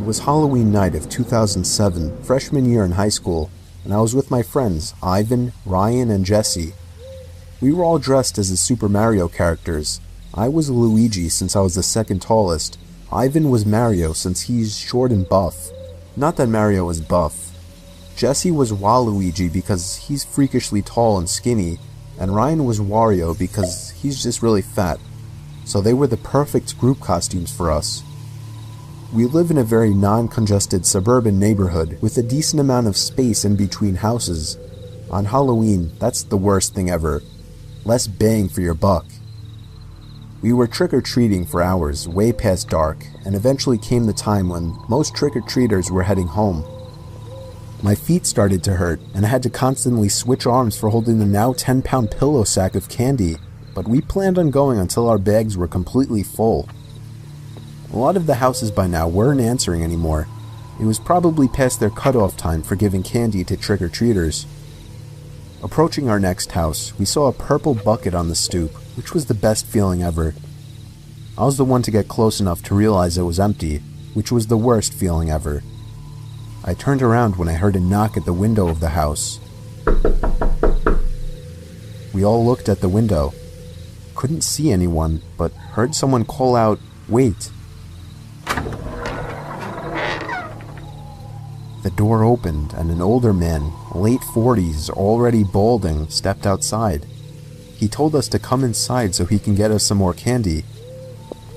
It was Halloween night of 2007, freshman year in high school, and I was with my friends, Ivan, Ryan, and Jesse. We were all dressed as the Super Mario characters. I was Luigi since I was the second tallest. Ivan was Mario since he's short and buff. Not that Mario is buff. Jesse was Waluigi because he's freakishly tall and skinny, and Ryan was Wario because he's just really fat. So they were the perfect group costumes for us. We live in a very non-congested suburban neighborhood with a decent amount of space in between houses. On Halloween, that's the worst thing ever. Less bang for your buck. We were trick-or-treating for hours, way past dark, and eventually came the time when most trick-or-treaters were heading home. My feet started to hurt, and I had to constantly switch arms for holding the now 10-pound pillow sack of candy, but we planned on going until our bags were completely full. A lot of the houses by now weren't answering anymore. It was probably past their cutoff time for giving candy to trick-or-treaters. Approaching our next house, we saw a purple bucket on the stoop, which was the best feeling ever. I was the one to get close enough to realize it was empty, which was the worst feeling ever. I turned around when I heard a knock at the window of the house. We all looked at the window. Couldn't see anyone, but heard someone call out, "Wait." The door opened and an older man, late 40s, already balding, stepped outside. He told us to come inside so he can get us some more candy.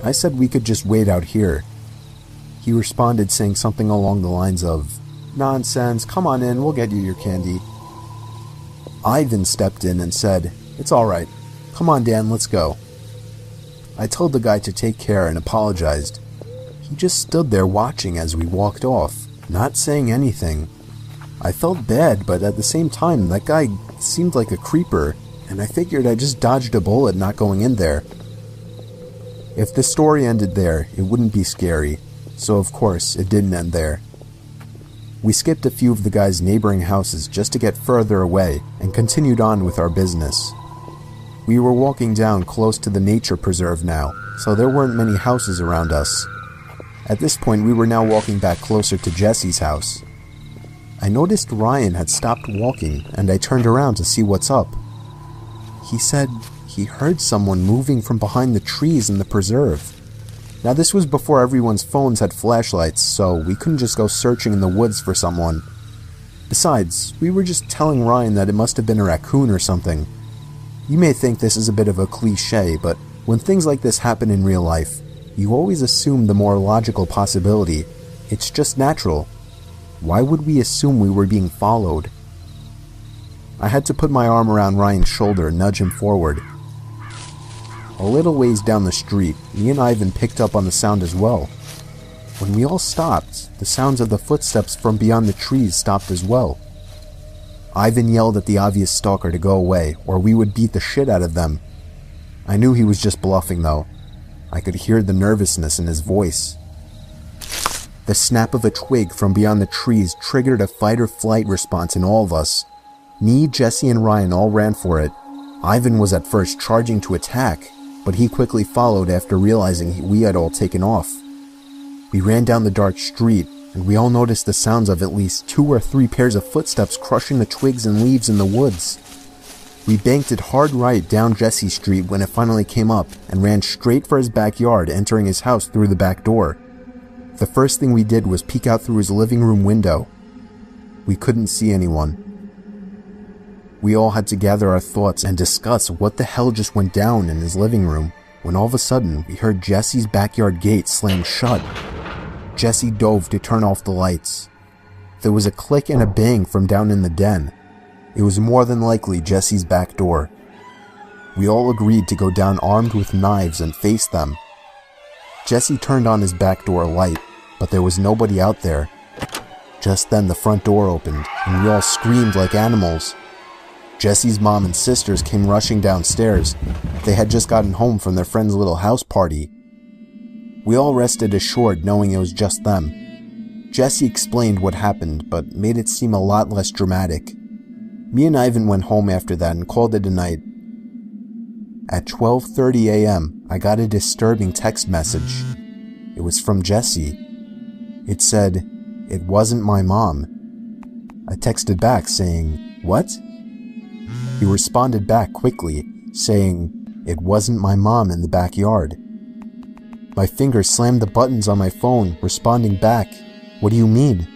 I said we could just wait out here. He responded saying something along the lines of, "Nonsense, come on in, we'll get you your candy." Ivan stepped in and said, "It's alright. Come on Dan, let's go." I told the guy to take care and apologized. He just stood there watching as we walked off, not saying anything. I felt bad, but at the same time, that guy seemed like a creeper, and I figured I just dodged a bullet not going in there. If the story ended there, it wouldn't be scary, so of course, it didn't end there. We skipped a few of the guy's neighboring houses just to get further away, and continued on with our business. We were walking down close to the nature preserve now, so there weren't many houses around us. At this point, we were now walking back closer to Jesse's house. I noticed Ryan had stopped walking, and I turned around to see what's up. He said he heard someone moving from behind the trees in the preserve. Now this was before everyone's phones had flashlights, so we couldn't just go searching in the woods for someone. Besides, we were just telling Ryan that it must have been a raccoon or something. You may think this is a bit of a cliche, but when things like this happen in real life, you always assume the more logical possibility. It's just natural. Why would we assume we were being followed? I had to put my arm around Ryan's shoulder and nudge him forward. A little ways down the street, me and Ivan picked up on the sound as well. When we all stopped, the sounds of the footsteps from beyond the trees stopped as well. Ivan yelled at the obvious stalker to go away, or we would beat the shit out of them. I knew he was just bluffing though. I could hear the nervousness in his voice. The snap of a twig from beyond the trees triggered a fight-or-flight response in all of us. Me, Jesse, and Ryan all ran for it. Ivan was at first charging to attack, but he quickly followed after realizing we had all taken off. We ran down the dark street, and we all noticed the sounds of at least 2 or 3 pairs of footsteps crushing the twigs and leaves in the woods. We banked it hard right down Jesse Street when it finally came up, and ran straight for his backyard, entering his house through the back door. The first thing we did was peek out through his living room window. We couldn't see anyone. We all had to gather our thoughts and discuss what the hell just went down in his living room, when all of a sudden we heard Jesse's backyard gate slam shut. Jesse dove to turn off the lights. There was a click and a bang from down in the den. It was more than likely Jesse's back door. We all agreed to go down armed with knives and face them. Jesse turned on his back door light, but there was nobody out there. Just then the front door opened, and we all screamed like animals. Jesse's mom and sisters came rushing downstairs. They had just gotten home from their friend's little house party. We all rested assured knowing it was just them. Jesse explained what happened, but made it seem a lot less dramatic. Me and Ivan went home after that and called it a night. At 12:30 a.m., I got a disturbing text message. It was from Jesse. It said, "It wasn't my mom." I texted back saying, "What?" He responded back quickly, saying, "It wasn't my mom in the backyard." My fingers slammed the buttons on my phone, responding back, "What do you mean?"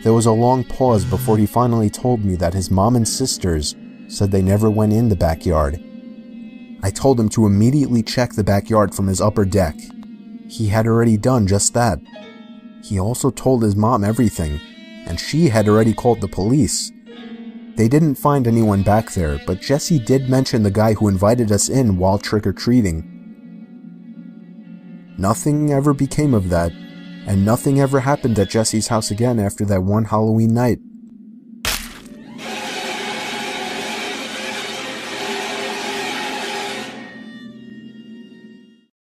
There was a long pause before he finally told me that his mom and sisters said they never went in the backyard. I told him to immediately check the backyard from his upper deck. He had already done just that. He also told his mom everything, and she had already called the police. They didn't find anyone back there, but Jesse did mention the guy who invited us in while trick-or-treating. Nothing ever became of that, and nothing ever happened at Jesse's house again after that one Halloween night.